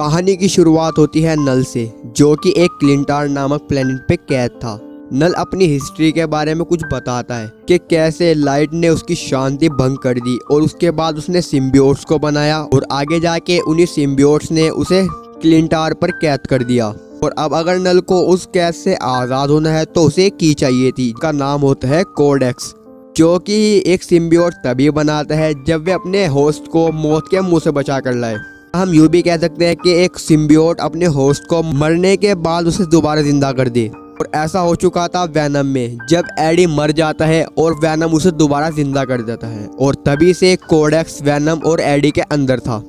कहानी की शुरुआत होती है नल से, जो कि एक क्लिंटार नामक प्लेनेट पे कैद था। नल अपनी हिस्ट्री के बारे में कुछ बताता है कि कैसे लाइट ने उसकी शांति भंग कर दी और उसके बाद उसने सिम्बियोट्स को बनाया और आगे जाके उन्हीं सिम्बियोट्स ने उसे क्लिंटार पर कैद कर दिया। और अब अगर नल को उस कैद से आज़ाद होना है तो उसे एक की चाहिए थी, का नाम होता है कोडेक्स, जो कि एक सिम्बियोट तभी बनाता है जब वे अपने होस्ट को मौत के मुंह से बचा कर लाए। हम यूँ भी कह सकते हैं कि एक सिम्बियोट अपने होस्ट को मरने के बाद उसे दोबारा जिंदा कर दे। और ऐसा हो चुका था वैनम में, जब एडी मर जाता है और वैनम उसे दोबारा जिंदा कर देता है और तभी से कोडेक्स वैनम और एडी के अंदर था।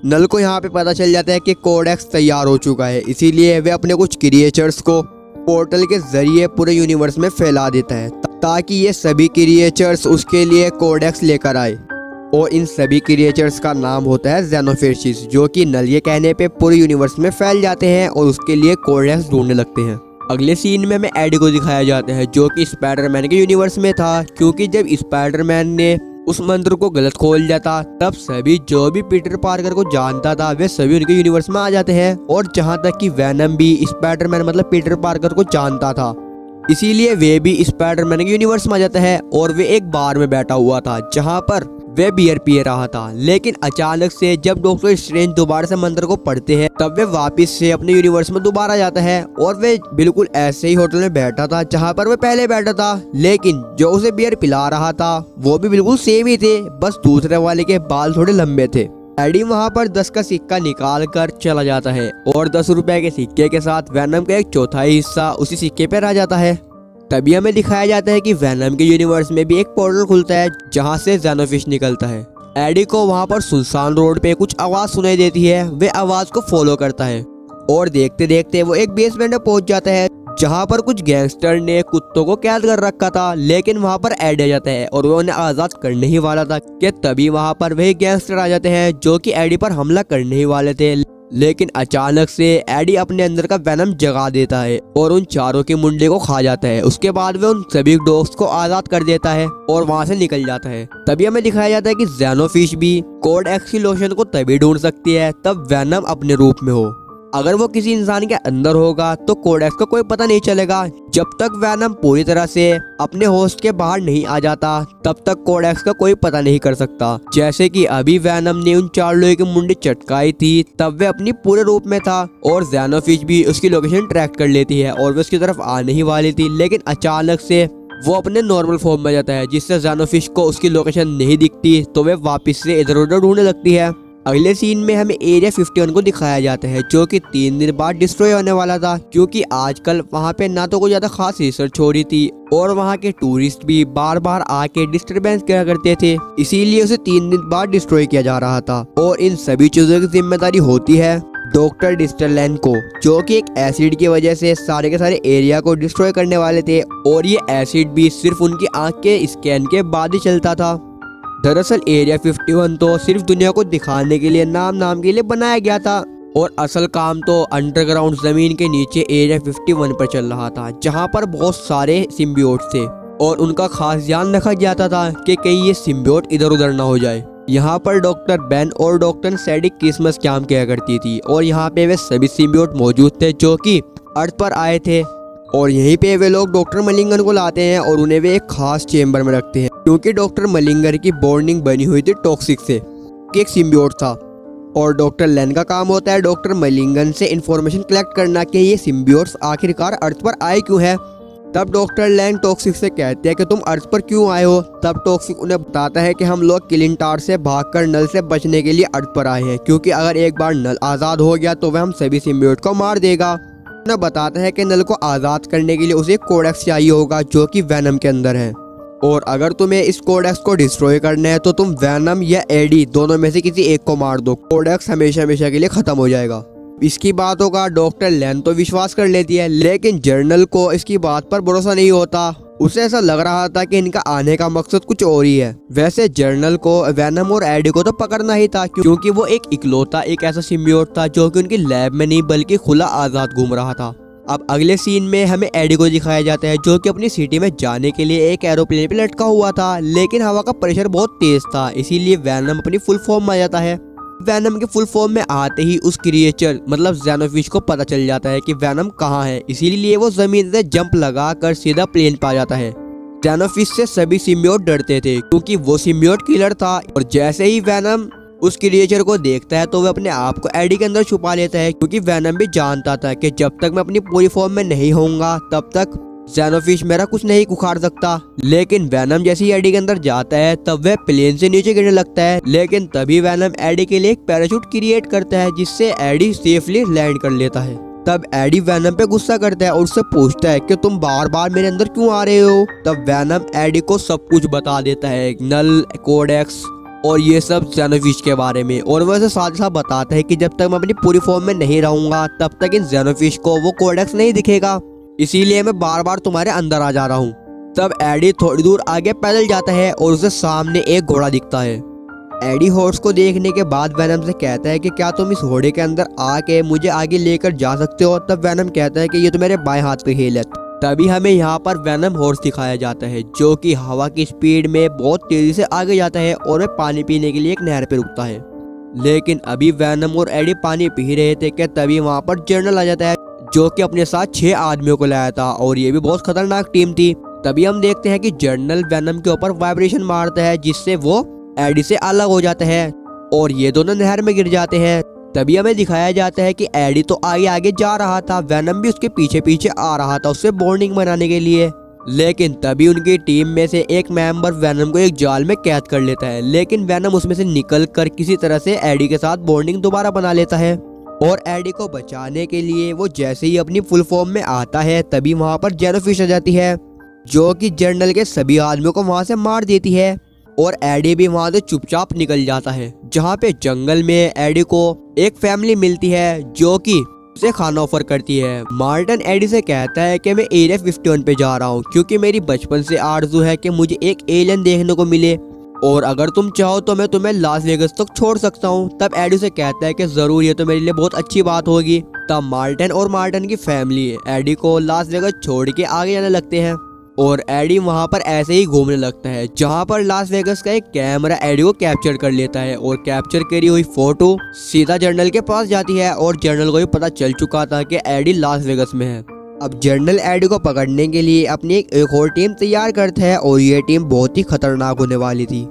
नल को यहाँ पे पता चल जाता है कि कोडेक्स तैयार हो चुका है, इसीलिए वे अपने कुछ क्रिएचर्स को पोर्टल के जरिए पूरे यूनिवर्स में फैला देता है ताकि ये सभी क्रिएचर्स उसके लिए कोडेक्स लेकर आए। और इन सभी क्रिएचर्स का नाम होता है जेनोफिशिस, जो कि नल ये कहने पे पूरे यूनिवर्स में फैल जाते हैं और उसके लिए कोडेक्स ढूंढने लगते हैं। अगले सीन में हमें एडी को दिखाया जाता है, जो कि स्पाइडरमैन के यूनिवर्स में था, क्योंकि जब स्पाइडरमैन ने उस मंत्र को गलत खोल दिया था तब सभी जो भी पीटर पार्कर को जानता था वे सभी उनके यूनिवर्स में आ जाते हैं। और जहां तक कि वैनम भी स्पाइडरमैन मतलब पीटर पार्कर को जानता था, इसीलिए वे भी स्पाइडरमैन के यूनिवर्स में आ जाता है। और वे एक बार में बैठा हुआ था जहां पर वे बियर पिए रहा था, लेकिन अचानक से जब डॉक्टर स्ट्रेंज दोबारा से मंत्र को पढ़ते हैं तब वे वापस से अपने यूनिवर्स में दोबारा जाता है। और वे बिल्कुल ऐसे ही होटल में बैठा था जहां पर वे पहले बैठा था, लेकिन जो उसे बियर पिला रहा था वो भी बिल्कुल सेम ही थे, बस दूसरे वाले के बाल थोड़े लंबे थे। एडी वहां पर 10 का सिक्का निकाल कर चला जाता है और 10 रुपए के सिक्के के साथ वैनम का एक चौथाई हिस्सा उसी सिक्के पे रह जाता है। तभी हमें दिखाया जाता है कि वैनम के यूनिवर्स में भी एक पोर्टल खुलता है जहां से जेनोफिश निकलता है। एडी को वहां पर सुनसान रोड पे कुछ आवाज सुनाई देती है, वे आवाज को फॉलो करता है और देखते देखते वो एक बेसमेंट में पहुंच जाता है जहां पर कुछ गैंगस्टर ने कुत्तों को कैद कर रखा था। लेकिन वहां पर एडी आ जाता है और वो उन्हें आजाद करने ही वाला था कि तभी वहां पर वही गैंगस्टर आ जाते हैं जो कि एडी पर हमला करने ही वाले थे। लेकिन अचानक से एडी अपने अंदर का वैनम जगा देता है और उन चारों के मुंडे को खा जाता है। उसके बाद वे उन सभी डॉग्स को आजाद कर देता है और वहां से निकल जाता है। तभी हमें दिखाया जाता है कि जेनोफिश भी कोडेक्स की लोशन को तभी ढूंढ सकती है तब वैनम अपने रूप में हो। अगर वो किसी इंसान के अंदर होगा तो कोडेक्स का कोई पता नहीं चलेगा। जब तक वैनम पूरी तरह से अपने होस्ट के बाहर नहीं आ जाता तब तक कोडेक्स का कोई पता नहीं कर सकता। जैसे कि अभी वैनम ने उन 4 लोगों की मुंडी चटकाई थी तब वे अपनी पूरे रूप में था और जेनोफिश भी उसकी लोकेशन ट्रैक कर लेती है और वे उसकी तरफ आने ही वाली थी, लेकिन अचानक से वो अपने नॉर्मल फॉर्म में जाता है जिससे जेनोफिश को उसकी लोकेशन नहीं दिखती तो वे वापस से इधर उधर ढूंढने लगती है। अगले सीन में हमें एरिया 51 को दिखाया जाता है, जो कि 3 दिन बाद डिस्ट्रॉय होने वाला था, क्योंकि आजकल वहां पे ना तो कोई ज्यादा खास रिसर्च हो रही थी और वहां के टूरिस्ट भी बार बार आके डिस्टरबेंस किया करते थे, इसीलिए उसे 3 दिन बाद डिस्ट्रॉय किया जा रहा था। और इन सभी चीजों की जिम्मेदारी होती है डॉक्टर डिस्टरलैंड को, जो कि एक एसिड की वजह से सारे के सारे एरिया को डिस्ट्रॉय करने वाले थे और ये एसिड भी सिर्फ उनकी आंख के स्कैन के बाद ही चलता था। दरअसल एरिया 51 तो सिर्फ दुनिया को दिखाने के लिए नाम के लिए बनाया गया था और असल काम तो अंडरग्राउंड जमीन के नीचे एरिया 51 पर चल रहा था, जहां पर बहुत सारे सिम्बियोट थे और उनका खास ध्यान रखा जाता था कि कहीं ये सिम्बियोट इधर उधर ना हो जाए। यहाँ पर डॉक्टर बेन और डॉक्टर सैडी क्रिसमस काम किया करती थी और यहाँ पे वे सभी सिम्बियोट मौजूद थे जो कि अर्थ पर आए थे। और यहीं पे वे लोग डॉक्टर मलिंगन को लाते हैं और उन्हें वे एक खास चेम्बर में रखते हैं, क्योंकि डॉक्टर मलिंगर की बॉन्डिंग बनी हुई थी टॉक्सिक से, एक सिम्बियोट था। और डॉक्टर लेन का काम होता है डॉक्टर मलिंगन से इंफॉर्मेशन कलेक्ट करना कि ये सिम्बियोट्स आखिरकार अर्थ पर आए क्यों है। तब डॉक्टर लेन टॉक्सिक से कहते हैं कि तुम अर्थ पर क्यों आए हो। तब टॉक्सिक उन्हें बताता है कि हम लोग क्लिंटार से भागकर नल से बचने के लिए अर्थ पर आए हैं, क्योंकि अगर एक बार नल आज़ाद हो गया तो वह हम सभी सिम्बियोट को मार देगा। बताता है कि नल को आज़ाद करने के लिए उसे कोडेक्स चाहिए होगा जो कि वैनम के अंदर है, और अगर तुम्हें इस कोडेक्स को डिस्ट्रॉय करना है तो तुम वैनम या एडी दोनों में से किसी एक को मार दो, कोडेक्स हमेशा हमेशा के लिए खत्म हो जाएगा। इसकी बातों का डॉक्टर लेन तो विश्वास कर लेती है, लेकिन जर्नल को इसकी बात पर भरोसा नहीं होता। उसे ऐसा लग रहा था कि इनका आने का मकसद कुछ और ही है। वैसे जर्नल को वैनम और एडी को तो पकड़ना ही था, क्योंकि वो एक इकलौता एक ऐसा सिम्बियोट था जो कि उनकी लैब में नहीं बल्कि खुला आजाद घूम रहा था। अब अगले सीन में हमें एडी को दिखाया जाता है, जो कि अपनी सिटी में जाने के लिए एक एरोप्लेन पे लटका हुआ था, लेकिन हवा का प्रेशर बहुत तेज था, इसीलिए वैनम अपनी फुल फॉर्म में आ जाता है वैनम के फुल फॉर्म में आते ही उस क्रिएचर मतलब ज़ेनोफिश को पता चल जाता है कि वैनम कहाँ है, इसीलिए वो जमीन से जंप लगाकर सीधा प्लेन पे आ जाता है। ज़ेनोफिश से सभी सिम्बियोट डरते थे क्योंकि वो सिम्बियोट किलर था, और जैसे ही वैनम उस क्रिएचर को देखता है तो वह अपने आप को एडी के अंदर छुपा लेता है, क्योंकि वैनम भी जानता था कि जब तक मैं अपनी पूरी फॉर्म में नहीं होऊंगा तब तक ज़ेनोफिश मेरा कुछ नहीं उखाड़ सकता। लेकिन वैनम जैसे ही एडी के अंदर जाता है तब वह प्लेन से नीचे गिरने लगता है, लेकिन तभी वैनम एडी के लिए एक पैराशूट क्रिएट करता है जिससे एडी सेफली लैंड कर लेता है। तब एडी वैनम पे गुस्सा करता है और उससे पूछता है कि तुम बार बार मेरे अंदर क्यों आ रहे हो। तब वैनम एडी को सब कुछ बता देता है, नल, कोडेक्स और ये सब ज़ेनोफिश के बारे में, और वह उसे साथ साथ बताता है कि जब तक मैं अपनी पूरी फॉर्म में नहीं रहूंगा तब तक इन ज़ेनोफिश को वो कोडेक्स नहीं दिखेगा, इसीलिए मैं बार बार तुम्हारे अंदर आ जा रहा हूँ। तब एडी थोड़ी दूर आगे पैदल जाता है और उसे सामने एक घोड़ा दिखता है। एडी हॉर्स को देखने के बाद वैनम से कहता है कि क्या तुम इस घोड़े के अंदर आके मुझे आगे लेकर जा सकते हो। तब वैनम कहता है कि ये तो मेरे बाएं हाथ पे खेल है। तभी हमें यहाँ पर वैनम हॉर्स दिखाया जाता है जो कि हवा की स्पीड में बहुत तेजी से आगे जाता है और वह पानी पीने के लिए एक नहर पे रुकता है। लेकिन अभी वैनम और एडी पानी पी रहे थे कि तभी वहाँ पर जर्नल आ जाता है जो कि अपने साथ 6 आदमियों को लाया था, और ये भी बहुत खतरनाक टीम थी। तभी हम देखते हैं कि जर्नल वैनम के ऊपर वाइब्रेशन मारता है जिससे वो एडी से अलग हो जाता है और ये दोनों नहर में गिर जाते हैं। तभी हमें दिखाया जाता है कि एडी तो आगे आगे जा रहा था, वैनम भी उसके पीछे पीछे आ रहा था उससे बॉन्डिंग बनाने के लिए। लेकिन तभी उनकी टीम में से एक मेंबर वैनम को एक जाल में कैद कर लेता है, लेकिन वैनम उसमें से निकल कर किसी तरह से एडी के साथ बॉन्डिंग दोबारा बना लेता है। और एडी को बचाने के लिए वो जैसे ही अपनी फुल फॉर्म में आता है तभी वहाँ पर ज़ेनोफिश आ जाती है जो कि जर्नल के सभी आदमियों को वहाँ से मार देती है, और एडी भी वहाँ से चुपचाप निकल जाता है। जहाँ पे जंगल में एडी को एक फैमिली मिलती है जो कि उसे खाना ऑफर करती है। मार्टिन एडी से कहता है कि मैं एरिया 51 पे जा रहा हूँ क्योंकि मेरी बचपन से आरज़ू है कि मुझे एक एलियन देखने को मिले, और अगर तुम चाहो तो मैं तुम्हें लास वेगस तक छोड़ सकता हूँ। तब एडी से कहता है कि जरूर, ये तो मेरे लिए बहुत अच्छी बात होगी। तब मार्टिन और मार्टिन की फैमिली एडी को लास वेगस छोड़ के आगे जाने लगते हैं, और एडी वहां पर ऐसे ही घूमने लगता है जहां पर लास वेगस का एक कैमरा एडी को कैप्चर कर लेता है, और कैप्चर करी हुई फोटो सीधा जर्नल के पास जाती है, और जर्नल को भी पता चल चुका था कि एडी लास वेगस में है। अब जर्नल एडी को पकड़ने के लिए अपनी एक और टीम तैयार करता है, और ये टीम बहुत ही खतरनाक होने वाली थी।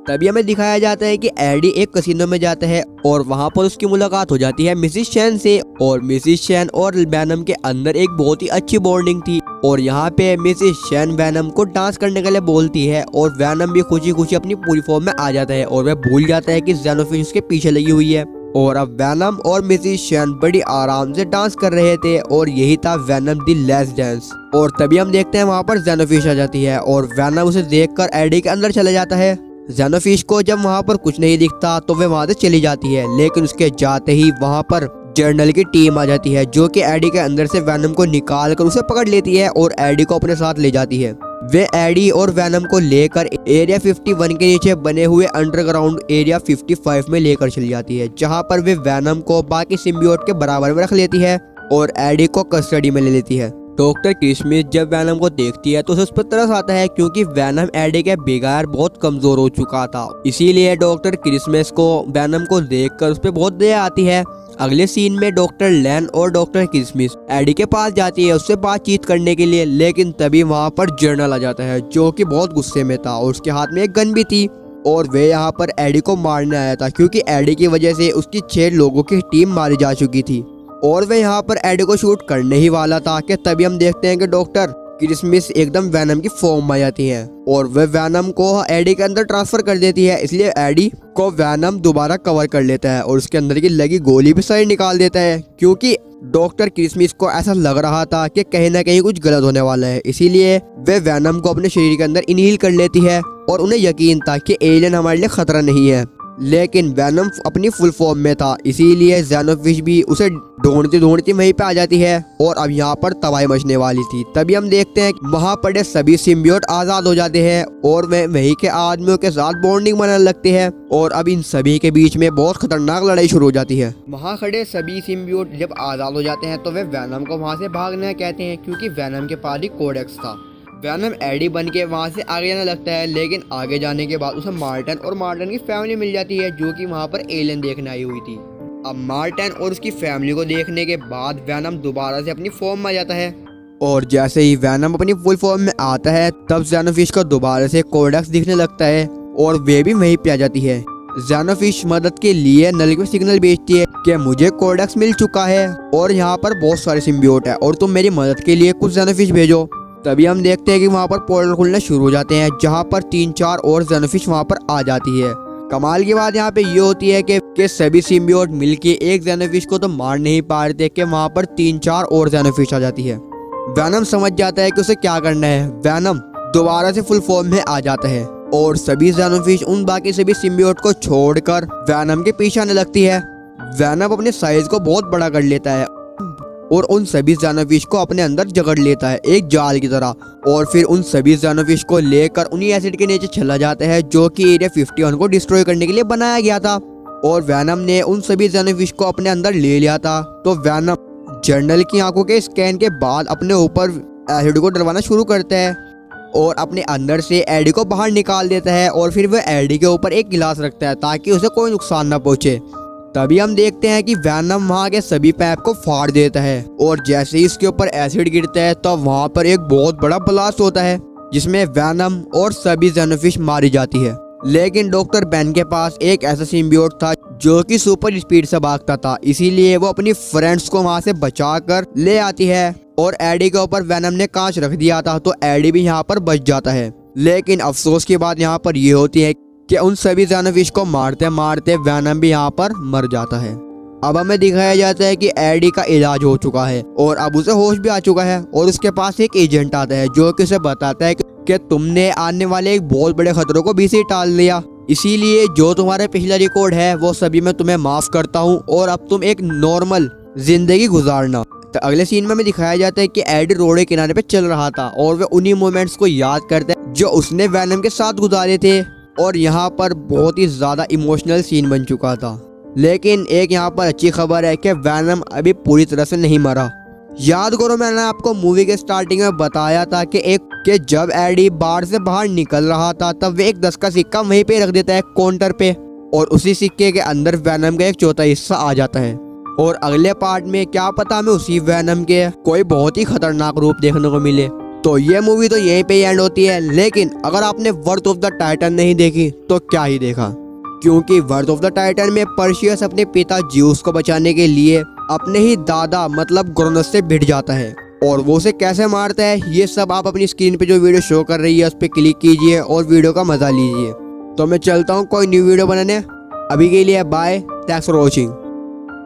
तभी हमें दिखाया जाता है कि एडी एक कसिनो में जाता है और वहां पर उसकी मुलाकात हो जाती है मिसिस शैन से, और मिसिस शैन और वैनम के अंदर एक बहुत ही अच्छी बॉन्डिंग थी। और यहाँ पे मिसिस शैन वैनम को डांस करने के लिए बोलती है, और वैनम भी खुशी खुशी अपनी पूरी फॉर्म में आ जाता है, और वह भूल जाता है कि ज़ेनोफिश उसके पीछे लगी हुई है। और अब वैनम और मिसिस शैन बड़ी आराम से डांस कर रहे थे, और यही था वैनम दी लास्ट डांस। और तभी हम देखते हैं वहाँ पर ज़ेनोफिश आ जाती है, और वैनम उसे देखकर एडी के अंदर चले जाता है। ज़ेनोफिश को जब वहाँ पर कुछ नहीं दिखता तो वह वहाँ से चली जाती है, लेकिन उसके जाते ही वहाँ पर जर्नल की टीम आ जाती है जो कि एडी के अंदर से वैनम को निकाल कर उसे पकड़ लेती है और एडी को अपने साथ ले जाती है। वे एडी और वैनम को लेकर एरिया 51 के नीचे बने हुए अंडरग्राउंड एरिया 55 में लेकर चली जाती है, जहाँ पर वे वैनम को बाकी सिम्बियोट के बराबर में रख लेती है और एडी को कस्टडी में ले लेती है। डॉक्टर क्रिसमस जब वैनम को देखती है तो उसे उस पर तरस आता है, क्योंकि वैनम एडी के बगैर बहुत कमजोर हो चुका था। इसीलिए डॉक्टर क्रिसमस को वैनम को देखकर उस पर बहुत दया आती है। अगले सीन में डॉक्टर लैन और डॉक्टर क्रिसमस एडी के पास जाती है उससे बातचीत करने के लिए, लेकिन तभी वहाँ पर जर्नल आ जाता है जो कि बहुत गुस्से में था और उसके हाथ में एक गन भी थी, और वे यहाँ पर एडी को मारने आया था क्योंकि एडी की वजह से उसकी 6 लोगों की टीम मारी जा चुकी थी, और वे यहाँ पर एडी को शूट करने ही वाला था कि तभी हम देखते हैं कि डॉक्टर क्रिसमस एकदम वैनम की फॉर्म में आ जाती है और वे वैनम को एडी के अंदर ट्रांसफर कर देती है। इसलिए एडी को वैनम दोबारा कवर कर लेता है और उसके अंदर की लगी गोली भी सही निकाल देता है, क्योंकि डॉक्टर क्रिसमस को ऐसा लग रहा था कि कहीं ना कहीं कुछ गलत होने वाला है। इसीलिए वे वैनम को अपने शरीर के अंदर इनहेल कर लेती है और उन्हें यकीन था कि एलियन हमारे लिए खतरा नहीं है, लेकिन वैनम अपनी फुल फॉर्म में था। इसीलिए ज़ेनोफिश भी उसे ढूंढती ढूंढती वहीं पे आ जाती है और अब यहाँ पर तबाही मचने वाली थी। तभी हम देखते हैं वहाँ पड़े सभी सिम्बियोट आज़ाद हो जाते हैं और वे वहीं के आदमियों के साथ बॉन्डिंग बनाने लगते हैं, और अब इन सभी के बीच में बहुत खतरनाक लड़ाई शुरू हो जाती है। वहाँ खड़े सभी सिम्बियोट जब आज़ाद हो जाते हैं तो वे वैनम को वहाँ से भागना कहते हैं, क्योंकि वैनम के पास ही कोडेक्स था। वैनम एडी बन के वहाँ से आगे जाने लगता है, लेकिन आगे जाने के बाद उसे मार्टन और मार्टन की फैमिली मिल जाती है जो कि वहाँ पर एलियन देखने आई हुई थी। अब मार्टन और उसकी फैमिली को देखने के बाद वैनम दोबारा से अपनी फॉर्म में आ जाता है और जैसे ही वैनम अपनी फुल फॉर्म में आता है तब ज़ेनोफिश को दोबारा से कोडेक्स दिखने लगता है और वे भी वहीं पे आ जाती है। ज़ेनोफिश मदद के लिए नल को सिग्नल भेजती है कि मुझे कोडेक्स मिल चुका है और यहाँ पर बहुत सारे सिम्बियोट है और तुम मेरी मदद के लिए कुछ ज़ेनोफिश भेजो। तभी हम देखते हैं कि वहाँ पर पोर्टल खुलने शुरू हो जाते हैं जहाँ पर 3-4 और ज़ेनोफिश वहाँ पर आ जाती है। कमाल की बात यहाँ पे ये होती है कि सभी सिम्बियोट मिलके एक ज़ेनोफिश को तो मार नहीं पा रहे थे कि वहाँ पर 3-4 और ज़ेनोफिश आ जाती है। वैनम समझ जाता है कि उसे क्या करना है। वैनम दोबारा से फुल फॉर्म में आ जाता है और सभी ज़ेनोफिश उन बाकी सभी सिम्बियोट को छोड़कर वैनम के पीछे आने लगती है। वैनम अपने साइज को बहुत बड़ा कर लेता है और उन सभी ज़ेनोफिश को अपने अंदर जकड़ लेता है एक जाल की तरह और फिर उन सभी ज़ेनोफिश को लेकर उन्हीं एसिड के नीचे चला जाता है जो कि एरिया 51 को डिस्ट्रॉय करने के लिए बनाया गया था। और वैनम ने उन सभी ज़ेनोफिश को अपने अंदर ले लिया था। तो वैनम जर्नल की आंखों के स्कैन के बाद अपने ऊपर एसिड को डलवाना शुरू करता है और अपने अंदर से एडी को बाहर निकाल देता है और फिर वह एडी के ऊपर एक गिलास रखता है ताकि उसे कोई नुकसान ना पहुंचे। तभी हम देखते हैं कि वैनम वहाँ के सभी पाइप को फाड़ देता है और जैसे ही इसके ऊपर एसिड गिरता है तो वहाँ पर एक बहुत बड़ा ब्लास्ट होता है जिसमें वैनम और सभी ज़ेनोफिश मारी जाती है। लेकिन डॉक्टर बेन के पास एक ऐसा सिम्बियोट था जो कि सुपर स्पीड से भागता था, इसीलिए वो अपनी फ्रेंड्स को वहाँ से बचाकर ले आती है और एडी के ऊपर वैनम ने कांच रख दिया था तो एडी भी यहाँ पर बच जाता है। लेकिन अफसोस की बात यहाँ पर ये होती है कि उन सभी ज़ेनोफिश को मारते मारते वैनम भी यहाँ पर मर जाता है। अब हमें दिखाया जाता है कि एडी का इलाज हो चुका है और अब उसे होश भी आ चुका है और उसके पास एक एजेंट आता है जो कि उसे बताता है कि तुमने आने वाले एक बहुत बड़े खतरों को भी से टाल दिया, इसीलिए जो तुम्हारा पिछला रिकॉर्ड है वो सभी मैं तुम्हें माफ करता हूँ और अब तुम एक नॉर्मल जिंदगी गुजारना। तो अगले सीन में हमें दिखाया जाता है कि एडी रोड के किनारे पे चल रहा था और वह उन्हीं मोमेंट्स को याद करता है जो उसने वैनम के साथ गुजारे थे और यहाँ पर बहुत ही ज़्यादा इमोशनल सीन बन चुका था। लेकिन एक यहाँ पर अच्छी खबर है कि वैनम अभी पूरी तरह से नहीं मरा। याद करो मैंने आपको मूवी के स्टार्टिंग में बताया था कि जब एडी बार से बाहर निकल रहा था तब वे एक 10 का सिक्का वहीं पे रख देता है काउंटर पे और उसी सिक्के के अंदर वैनम का एक चौथा हिस्सा आ जाता है। और अगले पार्ट में क्या पता हमें उसी वैनम के कोई बहुत ही खतरनाक रूप देखने को मिले। तो ये मूवी तो यहीं पे एंड होती है, लेकिन अगर आपने वर्थ ऑफ द टाइटन नहीं देखी तो क्या ही देखा, क्योंकि वर्थ ऑफ द टाइटन में पर्शियस अपने पिता ज्यूस को बचाने के लिए अपने ही दादा मतलब क्रोनस से भिड़ जाता है और वो उसे कैसे मारता है ये सब आप अपनी स्क्रीन पे जो वीडियो शो कर रही है उस पर क्लिक कीजिए और वीडियो का मजा लीजिए। तो मैं चलता हूँ कोई न्यू वीडियो बनाने, अभी के लिए बाय, थैंक्स फॉर वॉचिंग।